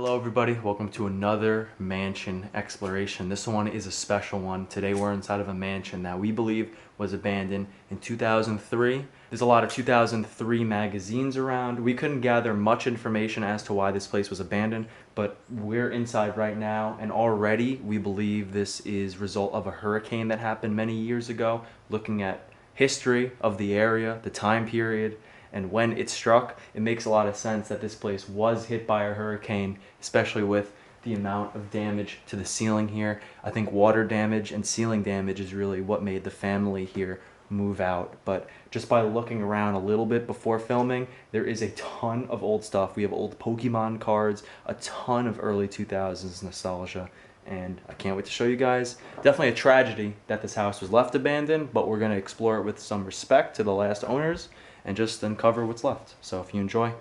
Hello everybody, welcome to another mansion exploration. This one is a special one. Today we're inside of a mansion that we believe was abandoned in 2003. There's a lot of 2003 magazines around. We couldn't gather much information as to why this place was abandoned, but we're inside right now and already we believe this is result of a hurricane that happened many years ago. Looking at history of the area, the time period, and when it struck, it makes a lot of sense that this place was hit by a hurricane, especially with the amount of damage to the ceiling here. I think water damage and ceiling damage is really what made the family here move out. But just by looking around a little bit before filming, there is a ton of old stuff. We have old Pokemon cards, a ton of early 2000s nostalgia, and I can't wait to show you guys. Definitely a tragedy that this house was left abandoned, but we're going to explore it with some respect to the last owners and just uncover what's left. So if you enjoy,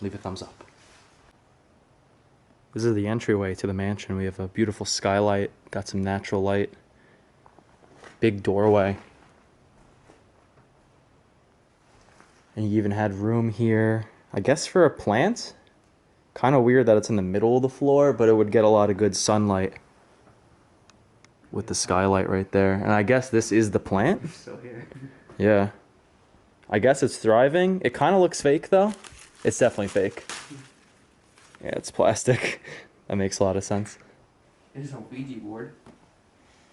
leave a thumbs up. This is the entryway to the mansion. We have a beautiful skylight, got some natural light, big doorway. And you even had room here, I guess for a plant? Kind of weird that it's in the middle of the floor, but it would get a lot of good sunlight with the skylight right there. And I guess this is the plant? Still here. Yeah. I guess it's thriving. It kind of looks fake though. It's definitely fake. Yeah, it's plastic. That makes a lot of sense. There's a Ouija board.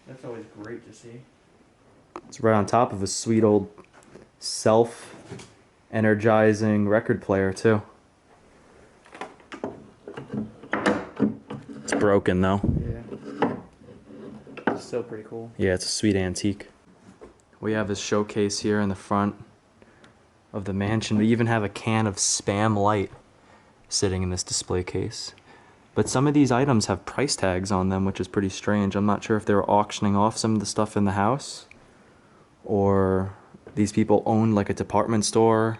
That's always great to see. It's right on top of a sweet old self-energizing record player too. It's broken though. Yeah. It's still pretty cool. Yeah, it's a sweet antique. We have this showcase here in the front of the mansion. We even have a can of Spam Light sitting in this display case. But some of these items have price tags on them, which is pretty strange. I'm not sure if they were auctioning off some of the stuff in the house, or these people owned like a department store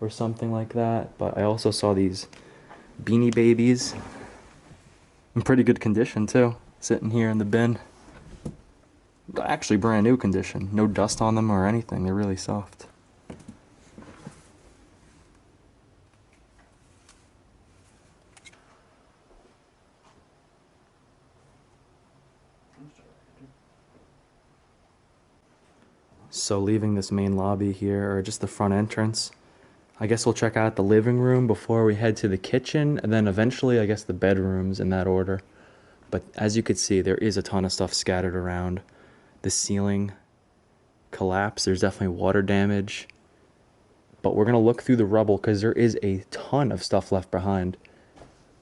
or something like that. But I also saw these Beanie Babies in pretty good condition too, sitting here in the bin. Actually brand new condition. No dust on them or anything. They're really soft. So leaving this main lobby here, or just the front entrance, I guess we'll check out the living room before we head to the kitchen, and then eventually I guess the bedrooms in that order. But as you could see, there is a ton of stuff scattered around. The ceiling collapsed, there's definitely water damage. But we're gonna look through the rubble because there is a ton of stuff left behind.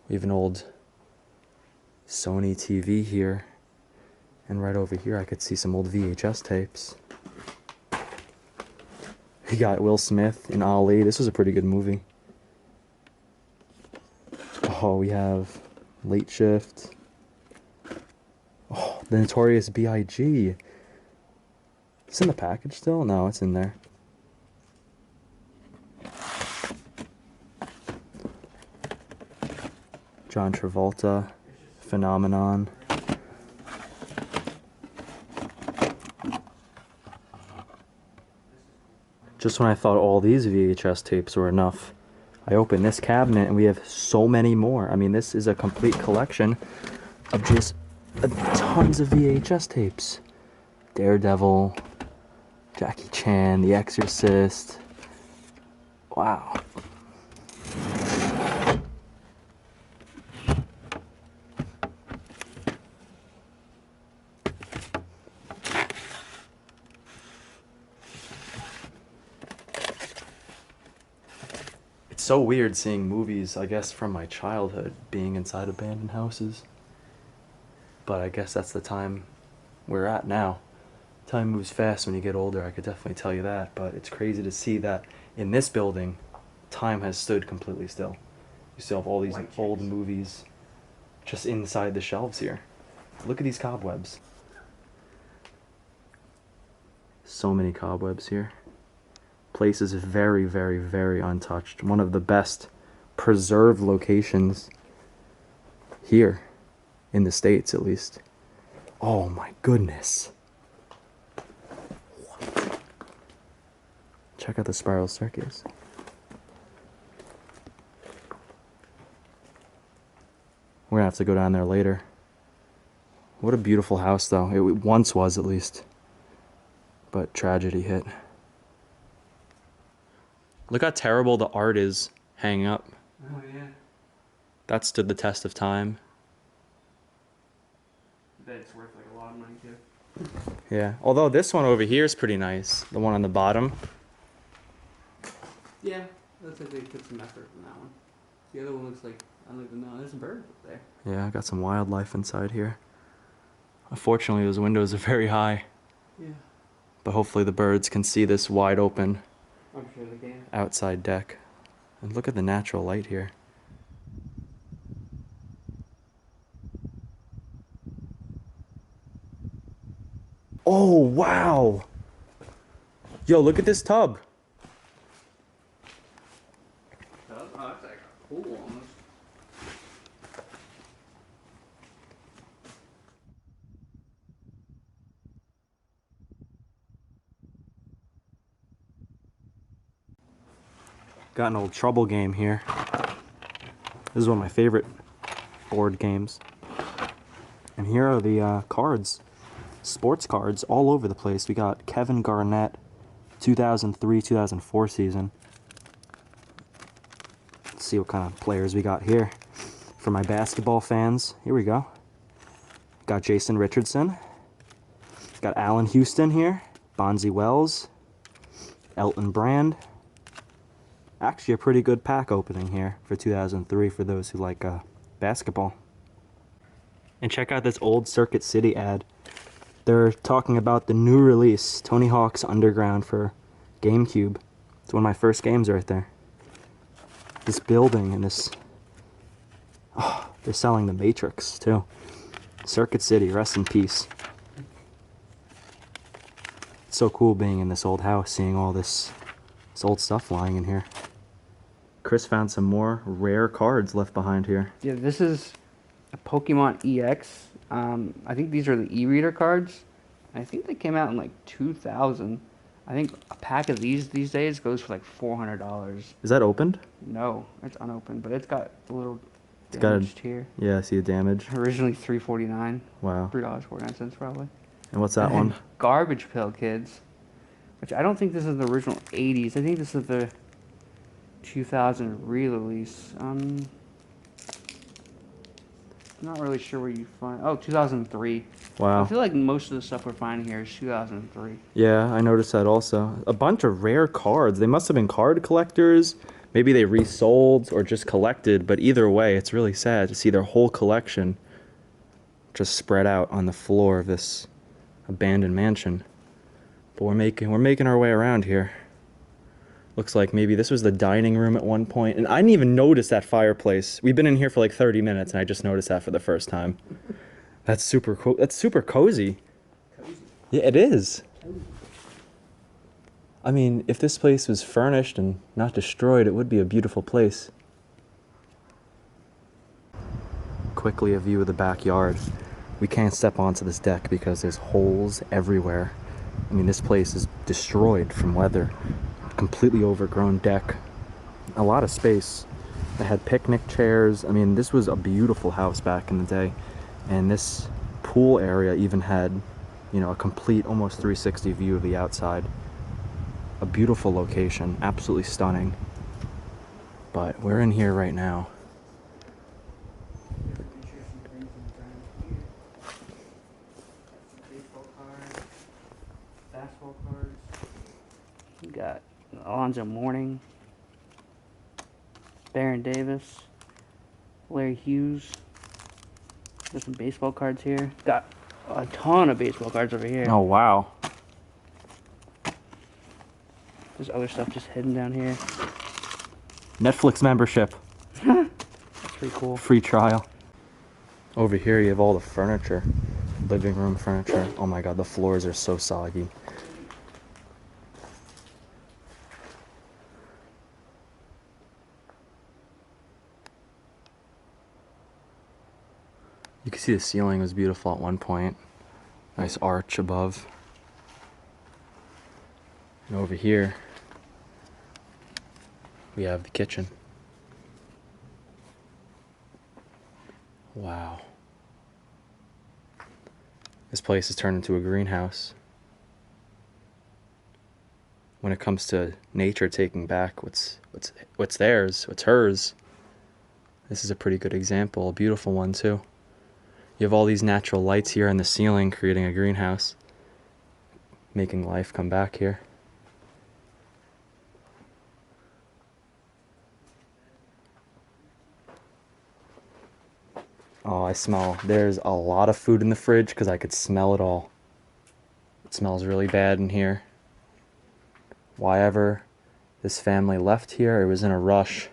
We have an old Sony TV here. And right over here I could see some old VHS tapes. We got Will Smith in Ali. This was a pretty good movie. Oh, we have Late Shift. Oh, the Notorious B.I.G. It's in the package still? No, it's in there. John Travolta, Phenomenon. Just when I thought all these VHS tapes were enough, I opened this cabinet and we have so many more. I mean, this is a complete collection of just tons of VHS tapes. Daredevil, Jackie Chan, The Exorcist. Wow. It's so weird seeing movies, I guess, from my childhood being inside abandoned houses. But I guess that's the time we're at now. Time moves fast when you get older, I could definitely tell you that. But it's crazy to see that in this building, time has stood completely still. You still have all these old movies just inside the shelves here. Look at these cobwebs. So many cobwebs here. Place is very, very, very untouched. One of the best preserved locations here in the States, at least. Oh my goodness. Check out the spiral staircase. gonna have to go down there later. What a beautiful house, though. It once was, at least. But tragedy hit. Look how terrible the art is hanging up. Oh yeah. That stood the test of time. I bet it's worth like a lot of money too. Yeah. Although this one over here is pretty nice. The one on the bottom. Yeah, looks like they put some effort in that one. The other one looks like, I don't even know, there's a bird up there. Yeah, got some wildlife inside here. Unfortunately, those windows are very high. Yeah. But hopefully the birds can see this wide open I'm sure they can. outside deck. And look at the natural light here. Oh, wow! Yo, look at this tub. Oh, that's like a pool almost. Got an old trouble game here. This is one of my favorite board games. And here are the cards. Sports cards all over the place. We got Kevin Garnett, 2003-2004 season. Let's see what kind of players we got here. For my basketball fans, here we go. Got Jason Richardson. Got Allen Houston here. Bonzi Wells. Elton Brand. Actually a pretty good pack opening here for 2003 for those who like basketball. And check out this old Circuit City ad. They're talking about the new release, Tony Hawk's Underground for GameCube. It's one of my first games right there. This building and this... Oh, they're selling the Matrix too. Circuit City, rest in peace. It's so cool being in this old house, seeing all this old stuff lying in here. Chris found some more rare cards left behind here. Yeah, this is a Pokemon EX. I think these are the e-reader cards. I think they came out in like 2000. I think a pack of these days goes for like $400. Is that opened? No, it's unopened, but it's got a little It's got a- damaged here. Yeah, I see the damage. Originally $3.49, Wow. $3.49 probably. And what's that one? Garbage Pail Kids, which I don't think this is the original 80s. I think this is the 2000 re-release. I'm not really sure where you find. Oh, 2003. I Wow. feel like most of the stuff we're finding here is 2003. Yeah, I noticed that also. A bunch of rare cards. They must have been card collectors. Maybe they resold or just collected, but either way, it's really sad to see their whole collection just spread out on the floor of this abandoned mansion. But we're making our way around here. Looks like maybe this was the dining room at one point. And I didn't even notice that fireplace. We've been in here for like 30 minutes and I just noticed that for the first time. That's super cool. That's super cozy. Yeah, it is. I mean, if this place was furnished and not destroyed, it would be a beautiful place. Quickly, a view of the backyard. We can't step onto this deck because there's holes everywhere. I mean, this place is destroyed from weather. Completely overgrown deck. A lot of space. They had picnic chairs. I mean, this was a beautiful house back in the day. And this pool area even had, you know, a complete almost 360 view of the outside. A beautiful location, absolutely stunning. But we're in here right now. Basketball cards. We got Alonzo Mourning, Baron Davis, Larry Hughes. There's some baseball cards here. Got a ton of baseball cards over here. Oh, wow. There's other stuff just hidden down here. Netflix membership. That's pretty cool. Free trial. Over here you have all the furniture. Living room furniture. Oh my god, the floors are so soggy. You can see the ceiling was beautiful at one point. Nice arch above. And over here, we have the kitchen. Wow. This place has turned into a greenhouse. When it comes to nature taking back what's theirs, what's hers, this is a pretty good example, a beautiful one too. You have all these natural lights here in the ceiling creating a greenhouse, making life come back here. Oh, I smell, there's a lot of food in the fridge because I could smell it all. It smells really bad in here. Why ever this family left here, it was in a rush.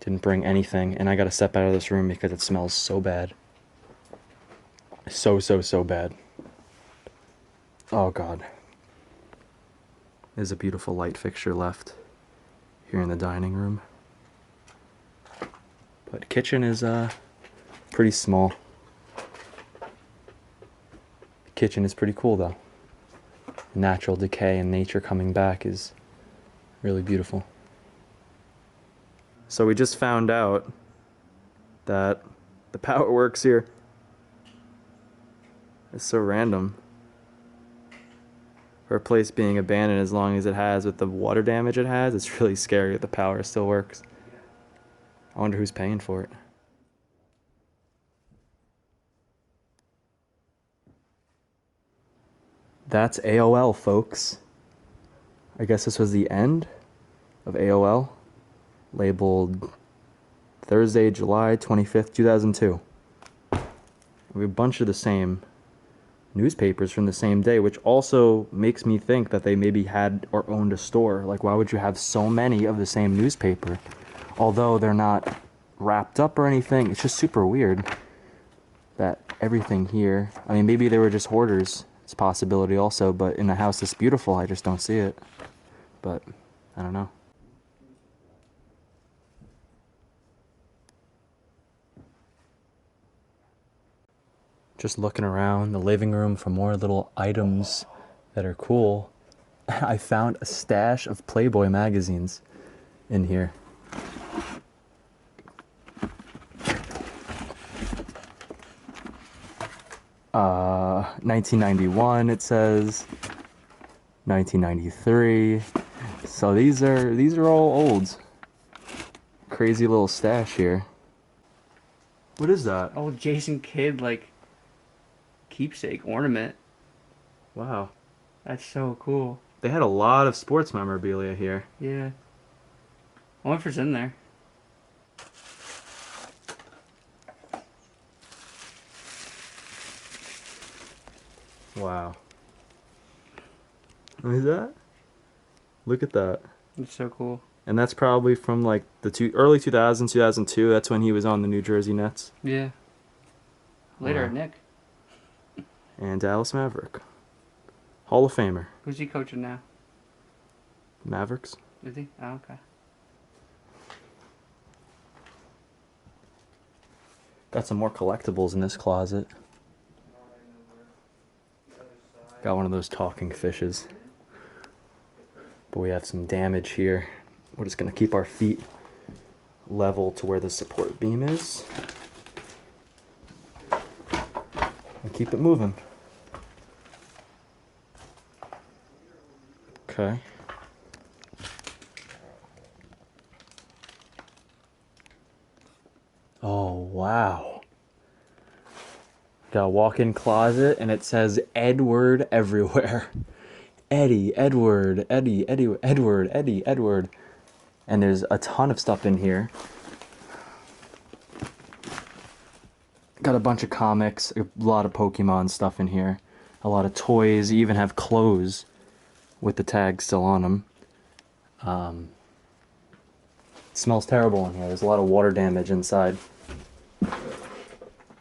Didn't bring anything, and I gotta step out of this room because it smells so bad. So bad. Oh God. There's a beautiful light fixture left here in the dining room. But kitchen is pretty small. The kitchen is pretty cool though. Natural decay and nature coming back is really beautiful. So we just found out that the power works here. It's so random. For a place being abandoned as long as it has with the water damage it has, it's really scary that the power still works. I wonder who's paying for it. That's AOL, folks. I guess this was the end of AOL, labeled Thursday, July 25th, 2002. We have a bunch of the same newspapers from the same day, which also makes me think that they maybe had or owned a store. Like, why would you have so many of the same newspaper? Although they're not wrapped up or anything, it's just super weird that everything here, I mean, maybe they were just hoarders. It's a possibility also, but in a house this beautiful, I just don't see it. But I don't know. Just looking around the living room for more little items that are cool. I found a stash of Playboy magazines in here. 1991 it says, 1993. So these are all old. Crazy little stash here. What is that? Oh, Jason Kidd, like, keepsake ornament. Wow. That's so cool. They had a lot of sports memorabilia here. Yeah. I wonder if it's in there. Wow. What is that? Look at that. It's so cool. And that's probably from like the early 2000s, 2002. That's when he was on the New Jersey Nets. Yeah. Later, Wow. Nick. And Dallas Maverick. Hall of Famer. Who's he coaching now? Mavericks. Is he? Oh, okay. Got some more collectibles in this closet. Got one of those talking fishes. But we have some damage here. We're just going to keep our feet level to where the support beam is. And keep it moving. Okay. Oh, wow. Got a walk-in closet and it says Edward everywhere. Eddie, Edward, Eddie, Eddie, Edward, Eddie, Edward. And there's a ton of stuff in here. Got a bunch of comics, a lot of Pokemon stuff in here. A lot of toys, you even have clothes with the tag still on them. It smells terrible in here. There's a lot of water damage inside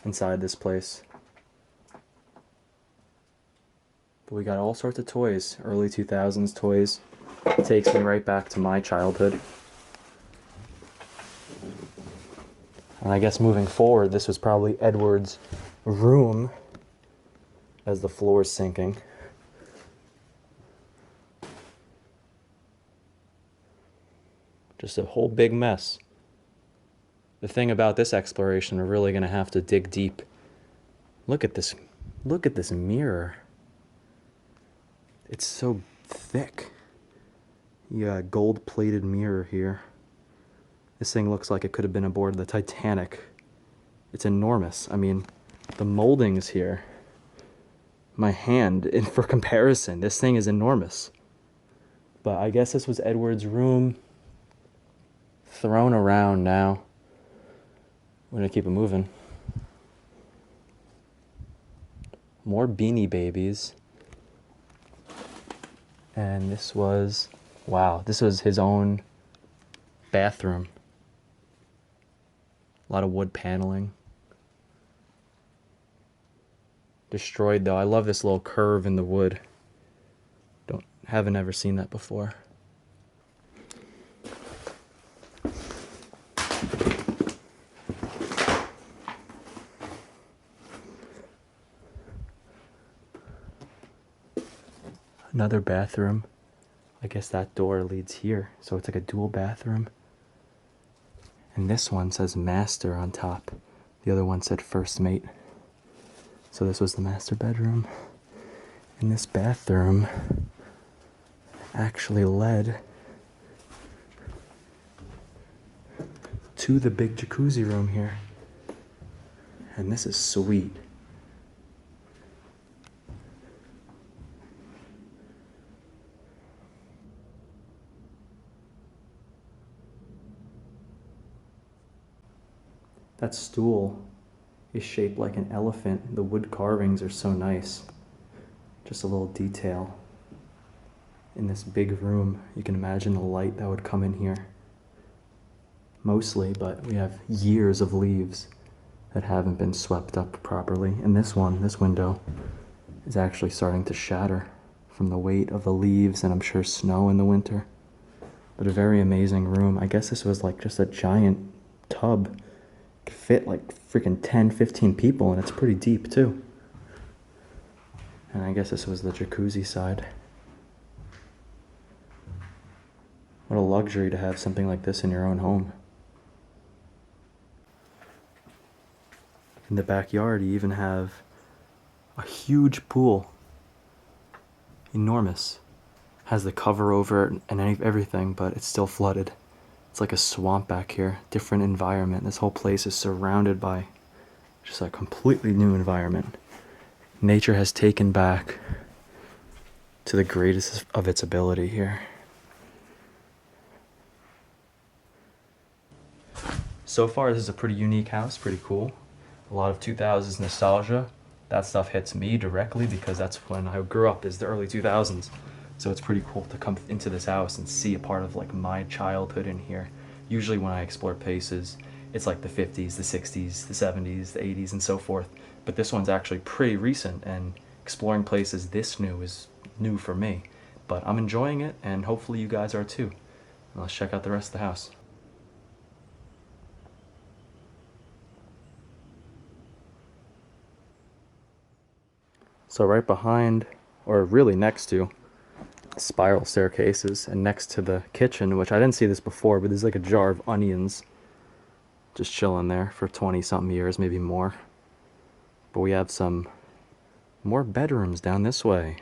this place. But we got all sorts of toys, early 2000s toys. Takes me right back to my childhood. And I guess moving forward, this was probably Edward's room as the floor is sinking. Just a whole big mess. The thing about this exploration, we're really going to have to dig deep. Look at this. Look at this mirror. It's so thick. You got a gold-plated mirror here. This thing looks like it could have been aboard the Titanic. It's enormous. I mean, the moldings here. My hand, and for comparison, this thing is enormous. But I guess this was Edward's room. Thrown around now. We're gonna keep it moving. More Beanie Babies. And this was, wow, this was his own bathroom. A lot of wood paneling. Destroyed though. I love this little curve in the wood. Haven't ever seen that before. Another bathroom. I guess that door leads here. So it's like a dual bathroom. And this one says master on top. The other one said first mate. So this was the master bedroom. And this bathroom actually led to the big jacuzzi room here. And this is sweet. That stool is shaped like an elephant. The wood carvings are so nice. Just a little detail. In this big room, you can imagine the light that would come in here. Mostly, but we have years of leaves that haven't been swept up properly. And this one, this window, is actually starting to shatter from the weight of the leaves and I'm sure snow in the winter. But a very amazing room. I guess this was like just a giant tub. Could fit like freaking 10, 15 people and it's pretty deep too. And I guess this was the jacuzzi side. What a luxury to have something like this in your own home. In the backyard, you even have a huge pool. Enormous. Has the cover over it and everything, but it's still flooded. It's like a swamp back here. Different environment. This whole place is surrounded by just a completely new environment. Nature has taken back to the greatest of its ability here. So far, this is a pretty unique house, pretty cool. A lot of 2000s nostalgia. That stuff hits me directly because that's when I grew up, is the early 2000s. So it's pretty cool to come into this house and see a part of like my childhood in here. Usually when I explore places, it's like the 50s, the 60s, the 70s, the 80s, and so forth. But this one's actually pretty recent, and exploring places this new is new for me. But I'm enjoying it, and hopefully you guys are too. Let's check out the rest of the house. So right behind, or really next to, spiral staircases and next to the kitchen, which I didn't see this before, but there's like a jar of onions just chilling there for 20 something years, maybe more. But we have some more bedrooms down this way.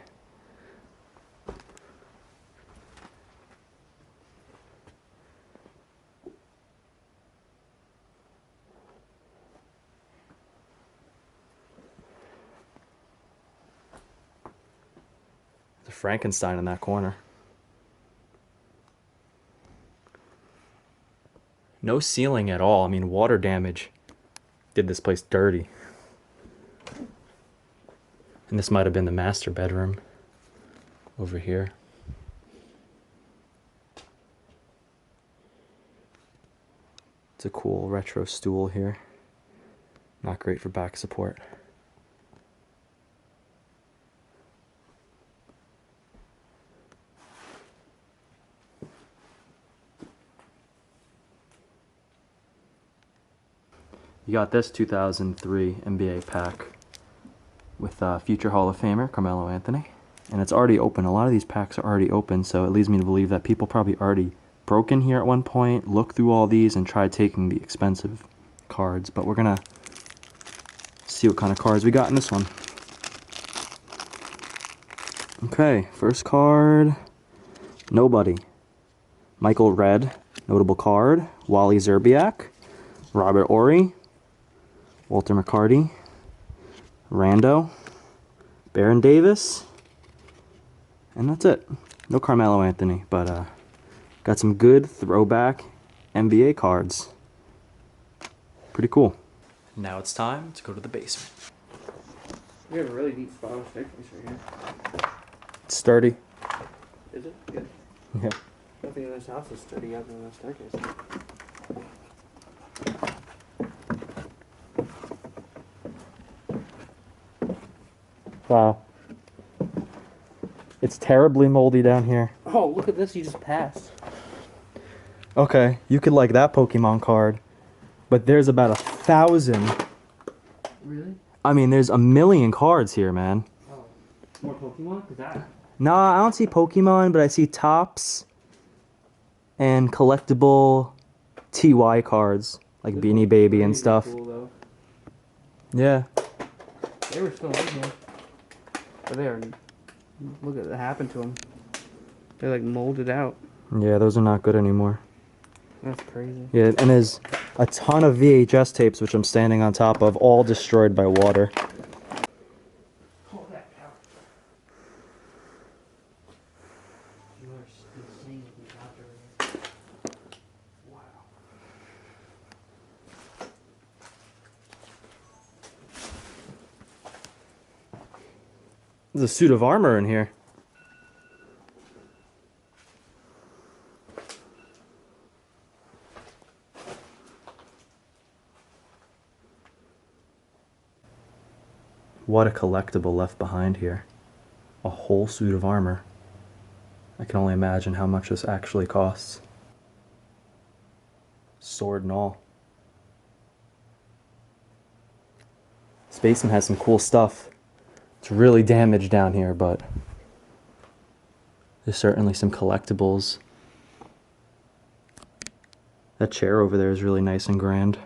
There's a Frankenstein in that corner. No ceiling at all. I mean, water damage did this place dirty. And this might have been the master bedroom over here. It's a cool retro stool here. Not great for back support. You got this 2003 NBA pack with future Hall of Famer Carmelo Anthony. And it's already open. A lot of these packs are already open, so it leads me to believe that people probably already broke in here at one point, looked through all these, and tried taking the expensive cards, but we're gonna see what kind of cards we got in this one. Okay, first card, nobody. Michael Redd, notable card. Wally Zerbiak, Robert Ory, Walter McCarty, Rando, Baron Davis, and that's it. No Carmelo Anthony, but got some good throwback NBA cards. Pretty cool. Now it's time to go to the basement. We have a really deep spot of staircase right here. It's sturdy. Is it? Good. Yeah. Nothing in this house is sturdy other than the staircase. Wow. It's terribly moldy down here. Oh, look at this, you just passed. Okay, you could like that Pokemon card, but there's about 1,000. Really? I mean, there's 1,000,000 cards here, man. Oh. More Pokemon? Cause that... No, I don't see Pokemon, but I see Topps and collectible TY cards, like This Beanie one's Baby and crazy stuff. Cool, though. Yeah. They were still in here. But they are... Look at what happened to them. They're like molded out. Yeah, those are not good anymore. That's crazy. Yeah, and there's a ton of VHS tapes, which I'm standing on top of, all destroyed by water. Hold that power. You are insane out there. Wow. There's a suit of armor in here. What a collectible left behind here. A whole suit of armor. I can only imagine how much this actually costs. Sword and all. This basement has some cool stuff. It's really damaged down here, but there's certainly some collectibles. That chair over there is really nice and grand.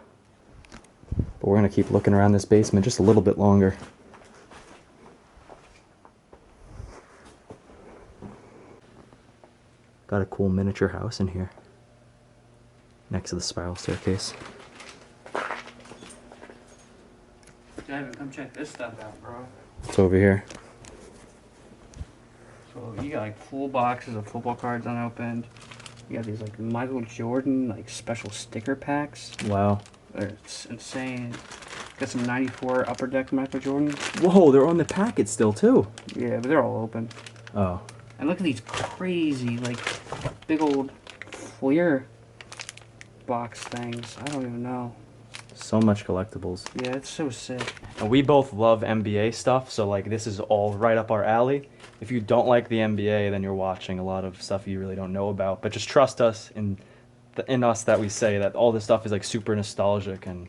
But we're gonna keep looking around this basement just a little bit longer. Got a cool miniature house in here, next to the spiral staircase. Devin, come check this stuff out, bro. It's over here. So you got like full boxes of football cards unopened. You got these like Michael Jordan like special sticker packs. Wow. It's insane. Got some 94 Upper Deck Michael Jordan. Whoa, they're on the packet still too. Yeah, but they're all open. Oh. And look at these crazy, like, big old Fleer box things. I don't even know. So much collectibles. Yeah, it's so sick. And we both love NBA stuff, so like this is all right up our alley. If you don't like the NBA, then you're watching a lot of stuff you really don't know about. But just trust us in us that we say that all this stuff is like super nostalgic and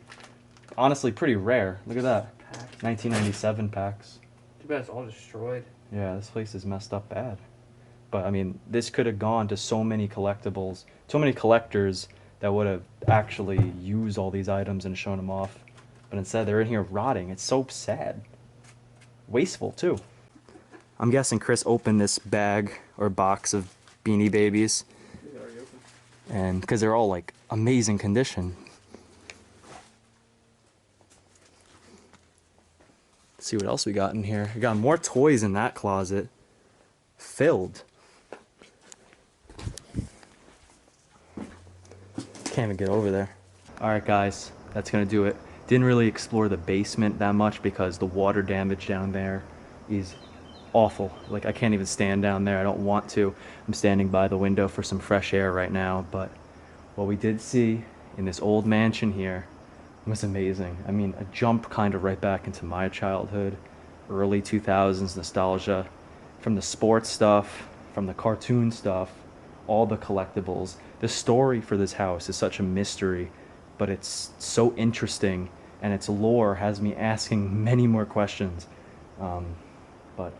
honestly pretty rare. Look at that. Packs. 1997 packs. Too bad it's all destroyed. Yeah, this place is messed up bad. But I mean, this could have gone to so many collectibles, so many collectors that would have actually used all these items and shown them off. But instead, they're in here rotting. It's so sad. Wasteful, too. I'm guessing Chris opened this bag or box of Beanie Babies. And because they're all like amazing condition. Let's see what else we got in here. We got more toys in that closet. Filled. Can't even get over there. Alright guys, that's gonna do it. Didn't really explore the basement that much because the water damage down there is awful. Like I can't even stand down there. I don't want to. I'm standing by the window for some fresh air right now, but what we did see in this old mansion here was amazing. I mean, a jump kind of right back into my childhood, early 2000s nostalgia, from the sports stuff, from the cartoon stuff, all the collectibles. The story for this house is such a mystery, but it's so interesting, and its lore has me asking many more questions. But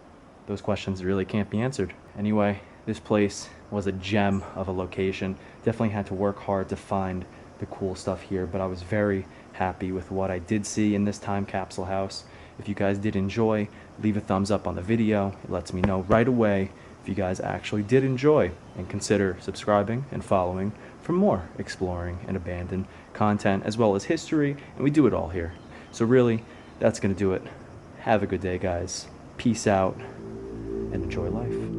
those questions really can't be answered. Anyway, this place was a gem of a location. Definitely had to work hard to find the cool stuff here, but I was very happy with what I did see in this time capsule house. If you guys did enjoy, leave a thumbs up on the video. It lets me know right away if you guys actually did enjoy, and consider subscribing and following for more exploring and abandoned content, as well as history, and we do it all here. So really, that's going to do it. Have a good day, guys. Peace out and enjoy life.